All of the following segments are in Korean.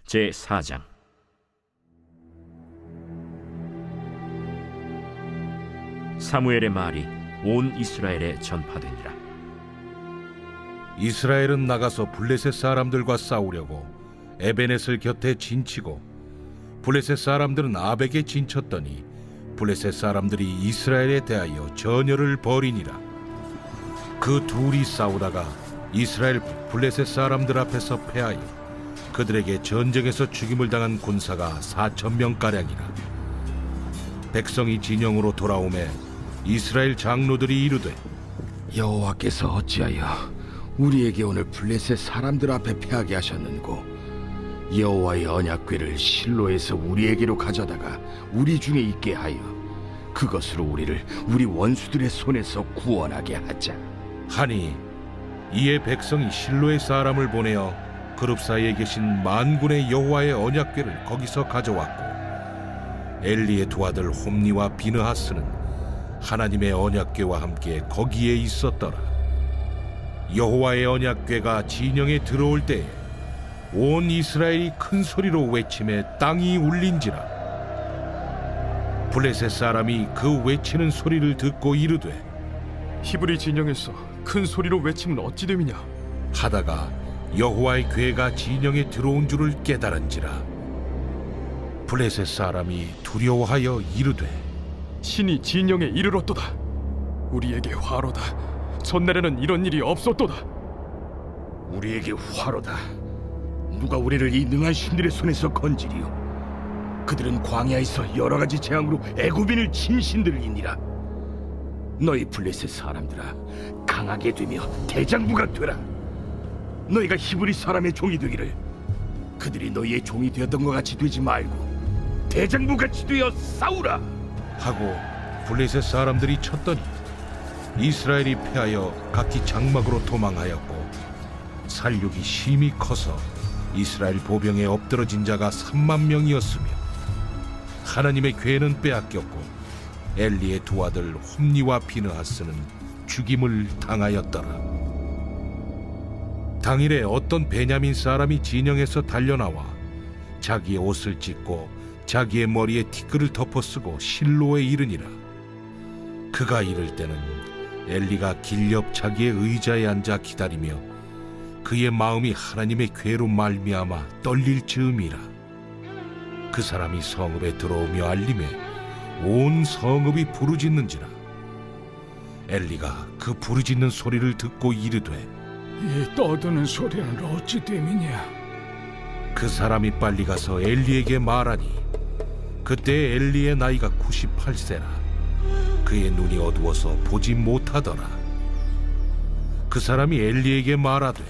제4장. 사무엘의 말이 온 이스라엘에 전파되니라. 이스라엘은 나가서 블레셋 사람들과 싸우려고 에베넷을 곁에 진치고 블레셋 사람들은 아벡에 진쳤더니 블레셋 사람들이 이스라엘에 대하여 전열을 벌이니라. 그 둘이 싸우다가 이스라엘 블레셋 사람들 앞에서 패하여 그들에게 전쟁에서 죽임을 당한 군사가 4,000명가량이라. 백성이 진영으로 돌아오매 이스라엘 장로들이 이르되, 여호와께서 어찌하여 우리에게 오늘 블레셋 사람들 앞에 패하게 하셨는고, 여호와의 언약궤를 실로에서 우리에게로 가져다가 우리 중에 있게 하여 그것으로 우리를 우리 원수들의 손에서 구원하게 하자 하니, 이에 백성이 실로의 사람을 보내어 그룹 사이에 계신 만군의 여호와의 언약궤를 거기서 가져왔고, 엘리의 두 아들 홈니와 비느하스는 하나님의 언약궤와 함께 거기에 있었더라. 여호와의 언약궤가 진영에 들어올 때에 온 이스라엘이 큰 소리로 외치매 땅이 울린지라. 블레셋 사람이 그 외치는 소리를 듣고 이르되, 히브리 진영에서 큰 소리로 외치면 어찌 됨이냐? 하다가 여호와의 궤가 진영에 들어온 줄을 깨달은지라. 블레셋 사람이 두려워하여 이르되, 신이 진영에 이르렀도다. 우리에게 화로다. 전날에는 이런 일이 없었도다. 우리에게 화로다. 누가 우리를 이 능한 신들의 손에서 건지리요? 그들은 광야에서 여러 가지 재앙으로 애굽인을 친 신들이니라. 너희 블레셋 사람들아, 강하게 되며 대장부가 되라. 너희가 히브리 사람의 종이 되기를 그들이 너희의 종이 되었던 것 같이 되지 말고 대장부같이 되어 싸우라 하고 블레셋 사람들이 쳤더니 이스라엘이 패하여 각기 장막으로 도망하였고, 살육이 심히 커서 이스라엘 보병에 엎드러진 자가 30,000명이었으며 하나님의 궤는 빼앗겼고 엘리의 두 아들 홈니와 비느하스는 죽임을 당하였더라. 당일에 어떤 베냐민 사람이 진영에서 달려나와 자기의 옷을 찢고 자기의 머리에 티끌을 덮어쓰고 실로에 이르니라. 그가 이를 때는 엘리가 길 옆 자기의 의자에 앉아 기다리며 그의 마음이 하나님의 궤로 말미암아 떨릴 즈음이라. 그 사람이 성읍에 들어오며 알림에 온 성읍이 부르짖는지라. 엘리가 그 부르짖는 소리를 듣고 이르되, 이 떠드는 소리는 어찌 됨이냐? 그 사람이 빨리 가서 엘리에게 말하니, 그때 엘리의 나이가 98세라. 그의 눈이 어두워서 보지 못하더라. 그 사람이 엘리에게 말하되,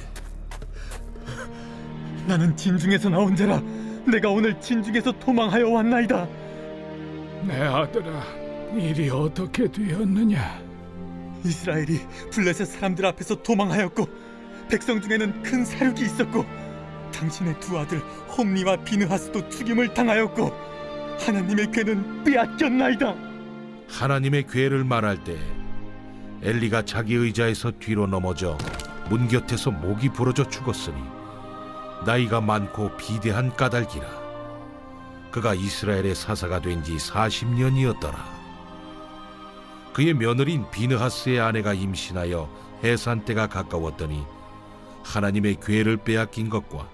나는 진중에서 나온 자라. 내가 오늘 진중에서 도망하여 왔나이다. 내 아들아, 일이 어떻게 되었느냐? 이스라엘이 블레셋 사람들 앞에서 도망하였고 백성 중에는 큰 사륙이 있었고 당신의 두 아들 홈니와 비느하스도 죽임을 당하였고 하나님의 궤는 빼앗겼나이다. 하나님의 궤를 말할 때 엘리가 자기 의자에서 뒤로 넘어져 문 곁에서 목이 부러져 죽었으니 나이가 많고 비대한 까닭이라. 그가 이스라엘의 사사가 된 지 40년이었더라. 그의 며느리인 비느하스의 아내가 임신하여 해산 때가 가까웠더니 하나님의 궤를 빼앗긴 것과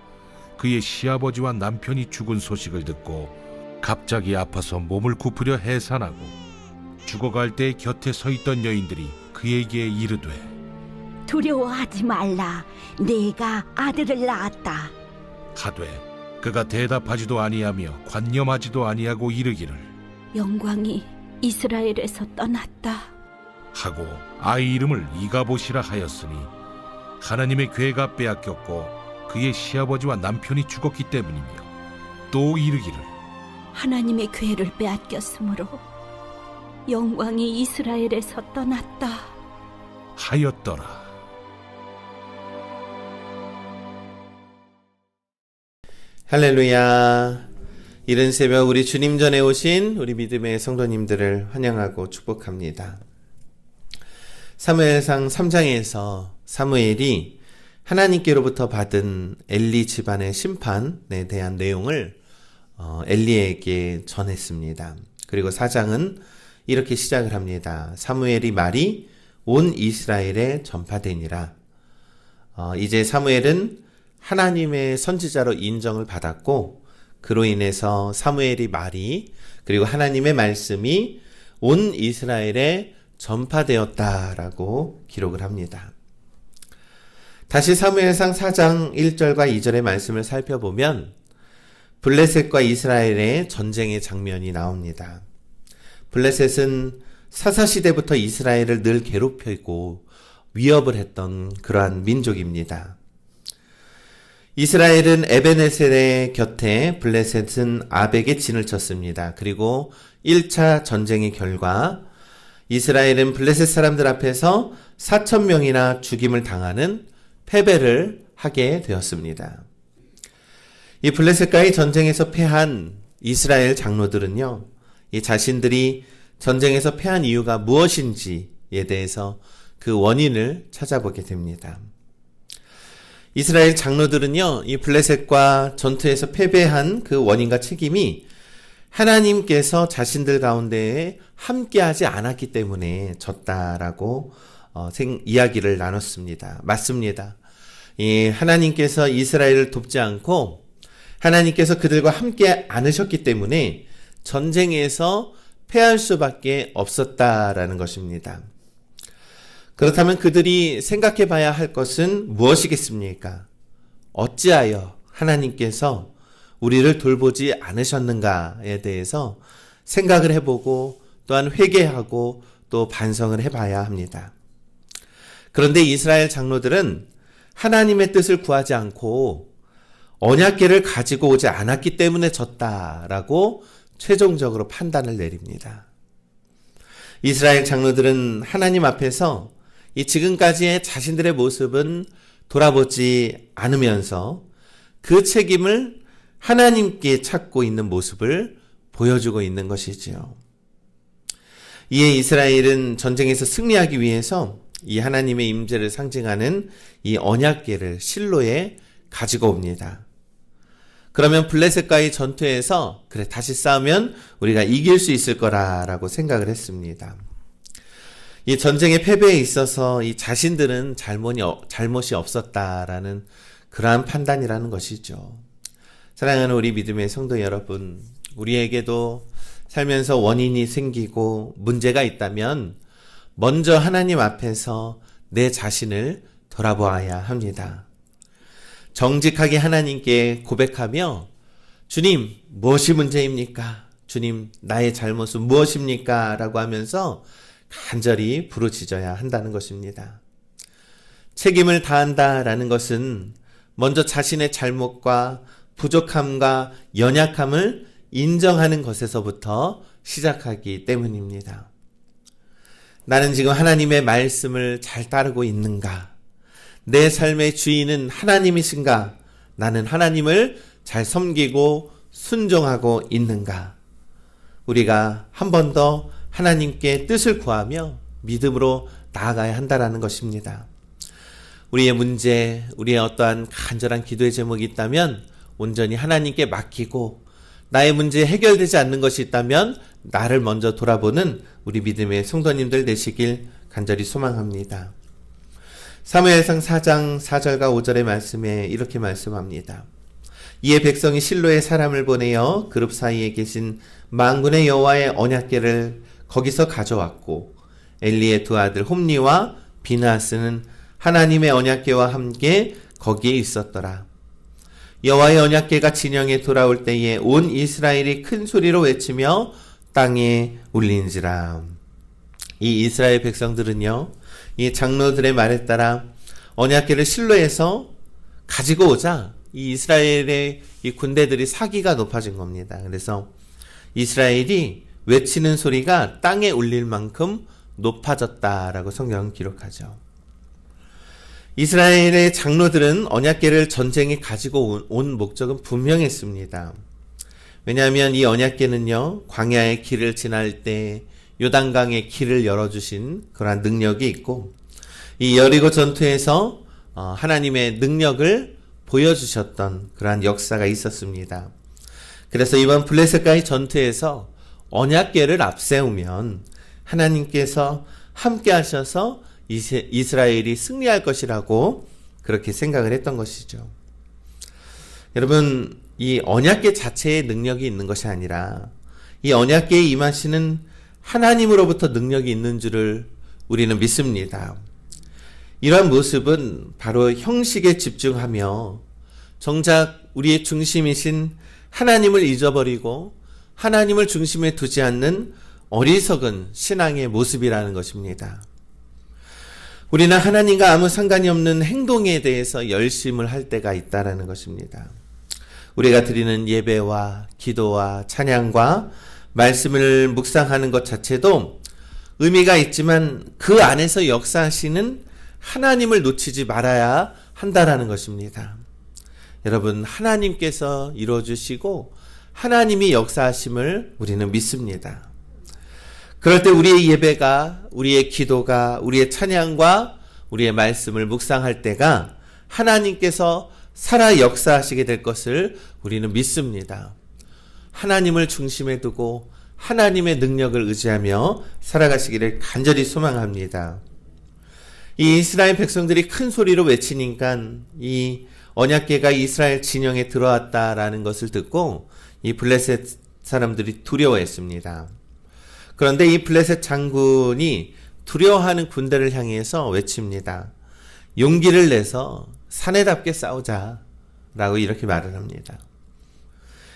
그의 시아버지와 남편이 죽은 소식을 듣고 갑자기 아파서 몸을 굽으려 해산하고 죽어갈 때 곁에 서 있던 여인들이 그에게 이르되, 두려워하지 말라. 내가 아들을 낳았다. 하되 그가 대답하지도 아니하며 관념하지도 아니하고 이르기를, 영광이 이스라엘에서 떠났다. 하고 아이 이름을 이가봇이라 하였으니 하나님의 궤가 빼앗겼고 그의 시아버지와 남편이 죽었기 때문이며, 또 이르기를, 하나님의 궤를 빼앗겼으므로 영광이 이스라엘에서 떠났다 하였더라. 할렐루야. 이른 새벽 우리 주님 전에 오신 우리 믿음의 성도님들을 환영하고 축복합니다. 사무엘상 3장에서 사무엘이 하나님께로부터 받은 엘리 집안의 심판에 대한 내용을 엘리에게 전했습니다. 그리고 4장은 이렇게 시작을 합니다. 사무엘이 말이 온 이스라엘에 전파되니라. 이제 사무엘은 하나님의 선지자로 인정을 받았고, 그로 인해서 사무엘이 말이, 그리고 하나님의 말씀이 온 이스라엘에 전파되었다라고 기록을 합니다. 다시 사무엘상 4장 1절과 2절의 말씀을 살펴보면 블레셋과 이스라엘의 전쟁의 장면이 나옵니다. 블레셋은 사사시대부터 이스라엘을 늘 괴롭히고 위협을 했던 그러한 민족입니다. 이스라엘은 에베네셀의 곁에 블레셋은 아벡에 진을 쳤습니다. 그리고 1차 전쟁의 결과 이스라엘은 블레셋 사람들 앞에서 4,000명이나 죽임을 당하는 패배를 하게 되었습니다. 이 블레셋과의 전쟁에서 패한 이스라엘 장로들은요, 이 자신들이 전쟁에서 패한 이유가 무엇인지에 대해서 그 원인을 찾아보게 됩니다. 이스라엘 장로들은요, 이 블레셋과 전투에서 패배한 그 원인과 책임이 하나님께서 자신들 가운데에 함께하지 않았기 때문에 졌다라고 이야기를 나눴습니다. 맞습니다. 이 하나님께서 이스라엘을 돕지 않고 하나님께서 그들과 함께 않으셨기 때문에 전쟁에서 패할 수밖에 없었다라는 것입니다. 그렇다면 그들이 생각해 봐야 할 것은 무엇이겠습니까? 어찌하여 하나님께서 우리를 돌보지 않으셨는가에 대해서 생각을 해보고 또한 회개하고 또 반성을 해봐야 합니다. 그런데 이스라엘 장로들은 하나님의 뜻을 구하지 않고 언약궤를 가지고 오지 않았기 때문에 졌다라고 최종적으로 판단을 내립니다. 이스라엘 장로들은 하나님 앞에서 이 지금까지의 자신들의 모습은 돌아보지 않으면서 그 책임을 하나님께 찾고 있는 모습을 보여주고 있는 것이지요. 이에 이스라엘은 전쟁에서 승리하기 위해서 이 하나님의 임재를 상징하는 이 언약궤를 실로에 가지고 옵니다. 그러면 블레셋과의 전투에서 그래 다시 싸우면 우리가 이길 수 있을 거라고 생각을 했습니다. 이 전쟁의 패배에 있어서 이 자신들은 잘못이 없었다라는 그러한 판단이라는 것이죠. 사랑하는 우리 믿음의 성도 여러분, 우리에게도 살면서 원인이 생기고 문제가 있다면 먼저 하나님 앞에서 내 자신을 돌아보아야 합니다. 정직하게 하나님께 고백하며 주님, 무엇이 문제입니까? 주님, 나의 잘못은 무엇입니까? 라고 하면서 간절히 부르짖어야 한다는 것입니다. 책임을 다한다라는 것은 먼저 자신의 잘못과 부족함과 연약함을 인정하는 것에서부터 시작하기 때문입니다. 나는 지금 하나님의 말씀을 잘 따르고 있는가? 내 삶의 주인은 하나님이신가? 나는 하나님을 잘 섬기고 순종하고 있는가? 우리가 한 번 더 하나님께 뜻을 구하며 믿음으로 나아가야 한다는 것입니다. 우리의 문제, 우리의 어떠한 간절한 기도의 제목이 있다면 온전히 하나님께 맡기고 나의 문제 해결되지 않는 것이 있다면 나를 먼저 돌아보는 우리 믿음의 성도님들 되시길 간절히 소망합니다. 사무엘상 4장 4절과 5절의 말씀에 이렇게 말씀합니다. 이에 백성이 실로에 사람을 보내어 그룹 사이에 계신 만군의 여호와의 언약궤를 거기서 가져왔고 엘리의 두 아들 홈니와 비느하스는 하나님의 언약궤와 함께 거기에 있었더라. 여호와의 언약궤가 진영에 돌아올 때에 온 이스라엘이 큰 소리로 외치며 땅에 울린지라. 이 이스라엘 백성들은요, 이 장로들의 말에 따라 언약궤를 실로에서 가지고 오자 이 이스라엘의 이 군대들이 사기가 높아진 겁니다. 그래서 이스라엘이 외치는 소리가 땅에 울릴 만큼 높아졌다라고 성경은 기록하죠. 이스라엘의 장로들은 언약궤를 전쟁에 가지고 온 목적은 분명했습니다. 왜냐하면 이 언약궤는요, 광야의 길을 지날 때 요단강의 길을 열어주신 그러한 능력이 있고, 이 여리고 전투에서 하나님의 능력을 보여주셨던 그러한 역사가 있었습니다. 그래서 이번 블레셋과의 전투에서 언약궤를 앞세우면 하나님께서 함께 하셔서 이스라엘이 승리할 것이라고 그렇게 생각을 했던 것이죠. 여러분, 이 언약궤 자체에 능력이 있는 것이 아니라 이 언약궤에 임하시는 하나님으로부터 능력이 있는 줄을 우리는 믿습니다. 이러한 모습은 바로 형식에 집중하며 정작 우리의 중심이신 하나님을 잊어버리고 하나님을 중심에 두지 않는 어리석은 신앙의 모습이라는 것입니다. 우리는 하나님과 아무 상관이 없는 행동에 대해서 열심을 할 때가 있다라는 것입니다. 우리가 드리는 예배와 기도와 찬양과 말씀을 묵상하는 것 자체도 의미가 있지만 그 안에서 역사하시는 하나님을 놓치지 말아야 한다라는 것입니다. 여러분, 하나님께서 이루어주시고 하나님이 역사하심을 우리는 믿습니다. 그럴 때 우리의 예배가, 우리의 기도가, 우리의 찬양과 우리의 말씀을 묵상할 때가 하나님께서 살아 역사하시게 될 것을 우리는 믿습니다. 하나님을 중심에 두고 하나님의 능력을 의지하며 살아가시기를 간절히 소망합니다. 이 이스라엘 백성들이 큰 소리로 외치니까 이 언약궤가 이스라엘 진영에 들어왔다라는 것을 듣고 이 블레셋 사람들이 두려워했습니다. 그런데 이 블레셋 장군이 두려워하는 군대를 향해서 외칩니다. 용기를 내서 사내답게 싸우자라고 이렇게 말을 합니다.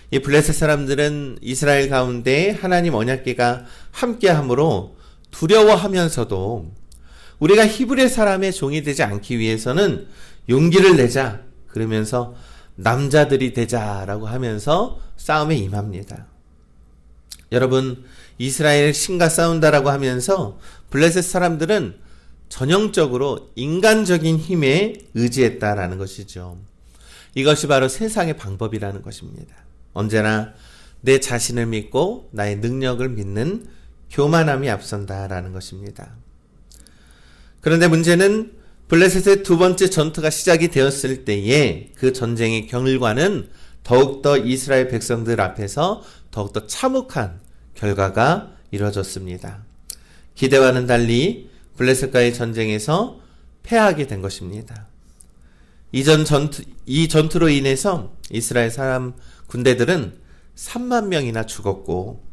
이 블레셋 사람들은 이스라엘 가운데 하나님 언약궤가 함께함으로 두려워하면서도 우리가 히브리 사람의 종이 되지 않기 위해서는 용기를 내자, 그러면서 남자들이 되자라고 하면서 싸움에 임합니다. 여러분, 이스라엘 신과 싸운다라고 하면서 블레셋 사람들은 전형적으로 인간적인 힘에 의지했다라는 것이죠. 이것이 바로 세상의 방법이라는 것입니다. 언제나 내 자신을 믿고 나의 능력을 믿는 교만함이 앞선다라는 것입니다. 그런데 문제는 블레셋의 두 번째 전투가 시작이 되었을 때에 그 전쟁의 결과는 더욱더 이스라엘 백성들 앞에서 더욱더 참혹한 결과가 이루어졌습니다. 기대와는 달리 블레셋과의 전쟁에서 패하게 된 것입니다. 이 전투로 인해서 이스라엘 사람 군대들은 3만 명이나 죽었고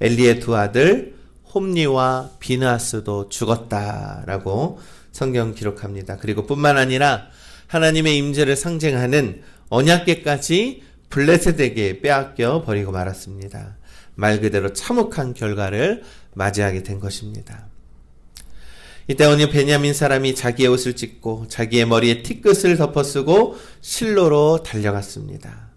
엘리의 두 아들 홈니와 비느하스도 죽었다라고 성경 기록합니다. 그리고 뿐만 아니라 하나님의 임재를 상징하는 언약궤까지 블레셋에게 빼앗겨 버리고 말았습니다. 말 그대로 참혹한 결과를 맞이하게 된 것입니다. 이때 어느 베냐민 사람이 자기의 옷을 찢고 자기의 머리에 티끝을 덮어쓰고 실로로 달려갔습니다.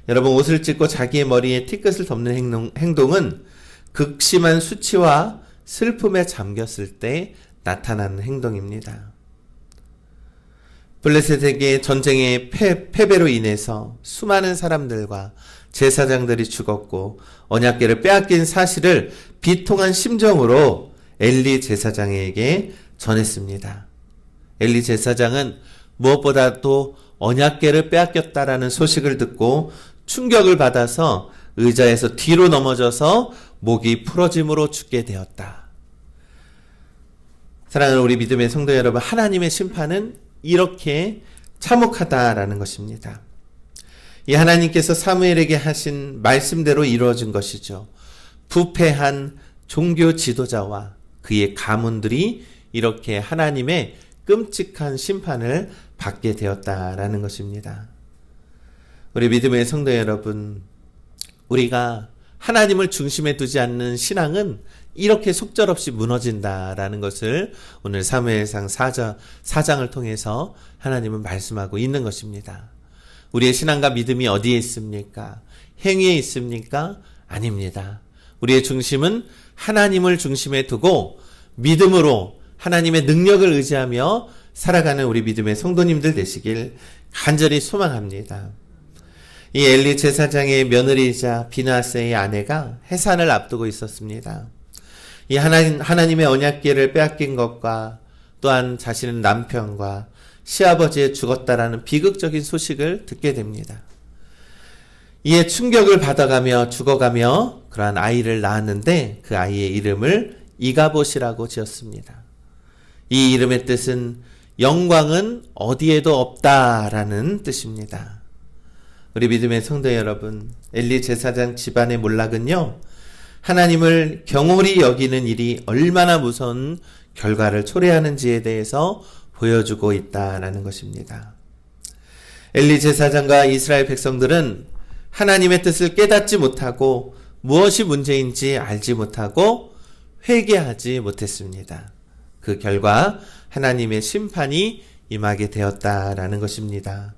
여러분, 옷을 찢고 자기의 머리에 티끝을 덮는 행동은 극심한 수치와 슬픔에 잠겼을 때 나타나는 행동입니다. 블레셋에게 전쟁의 패배로 인해서 수많은 사람들과 제사장들이 죽었고 언약궤를 빼앗긴 사실을 비통한 심정으로 엘리 제사장에게 전했습니다. 엘리 제사장은 무엇보다도 언약궤를 빼앗겼다라는 소식을 듣고 충격을 받아서 의자에서 뒤로 넘어져서 목이 부러짐으로 죽게 되었다. 사랑하는 우리 믿음의 성도 여러분, 하나님의 심판은 이렇게 참혹하다라는 것입니다. 이 하나님께서 사무엘에게 하신 말씀대로 이루어진 것이죠. 부패한 종교 지도자와 그의 가문들이 이렇게 하나님의 끔찍한 심판을 받게 되었다라는 것입니다. 우리 믿음의 성도 여러분, 우리가 하나님을 중심에 두지 않는 신앙은 이렇게 속절없이 무너진다라는 것을 오늘 사무엘상 4장을 통해서 하나님은 말씀하고 있는 것입니다. 우리의 신앙과 믿음이 어디에 있습니까? 행위에 있습니까? 아닙니다. 우리의 중심은 하나님을 중심에 두고 믿음으로 하나님의 능력을 의지하며 살아가는 우리 믿음의 성도님들 되시길 간절히 소망합니다. 이 엘리 제사장의 며느리이자 비느하스의 아내가 해산을 앞두고 있었습니다. 이 하나님의 언약궤를 빼앗긴 것과 또한 자신의 남편과 시아버지의 죽었다라는 비극적인 소식을 듣게 됩니다. 이에 충격을 받아가며 죽어가며 그러한 아이를 낳았는데 그 아이의 이름을 이가봇이라고 지었습니다. 이 이름의 뜻은 영광은 어디에도 없다라는 뜻입니다. 우리 믿음의 성도 여러분, 엘리 제사장 집안의 몰락은요, 하나님을 경홀히 여기는 일이 얼마나 무서운 결과를 초래하는지에 대해서 보여주고 있다라는 것입니다. 엘리 제사장과 이스라엘 백성들은 하나님의 뜻을 깨닫지 못하고 무엇이 문제인지 알지 못하고 회개하지 못했습니다. 그 결과 하나님의 심판이 임하게 되었다라는 것입니다.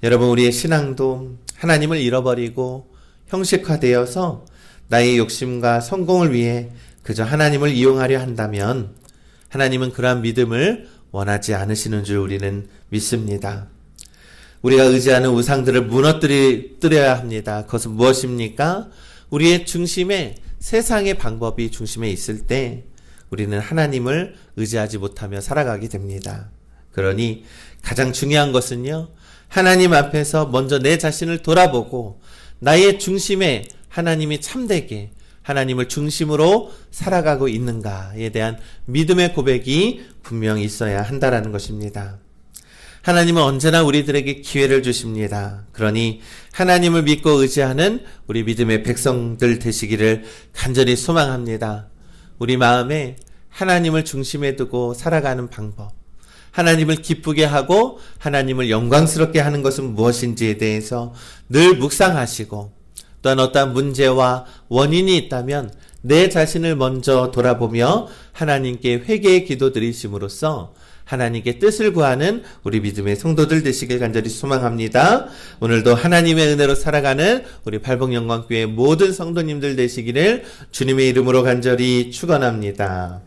여러분, 우리의 신앙도 하나님을 잃어버리고 형식화되어서 나의 욕심과 성공을 위해 그저 하나님을 이용하려 한다면 하나님은 그러한 믿음을 원하지 않으시는 줄 우리는 믿습니다. 우리가 의지하는 우상들을 무너뜨려야 합니다. 그것은 무엇입니까? 우리의 중심에 세상의 방법이 중심에 있을 때 우리는 하나님을 의지하지 못하며 살아가게 됩니다. 그러니 가장 중요한 것은요, 하나님 앞에서 먼저 내 자신을 돌아보고 나의 중심에 하나님이 참되게 하나님을 중심으로 살아가고 있는가에 대한 믿음의 고백이 분명히 있어야 한다라는 것입니다. 하나님은 언제나 우리들에게 기회를 주십니다. 그러니 하나님을 믿고 의지하는 우리 믿음의 백성들 되시기를 간절히 소망합니다. 우리 마음에 하나님을 중심에 두고 살아가는 방법, 하나님을 기쁘게 하고 하나님을 영광스럽게 하는 것은 무엇인지에 대해서 늘 묵상하시고, 또한 어떠한 문제와 원인이 있다면 내 자신을 먼저 돌아보며 하나님께 회개의 기도 드리심으로써 하나님께 뜻을 구하는 우리 믿음의 성도들 되시길 간절히 소망합니다. 오늘도 하나님의 은혜로 살아가는 우리 발복영광교회 모든 성도님들 되시기를 주님의 이름으로 간절히 축원합니다.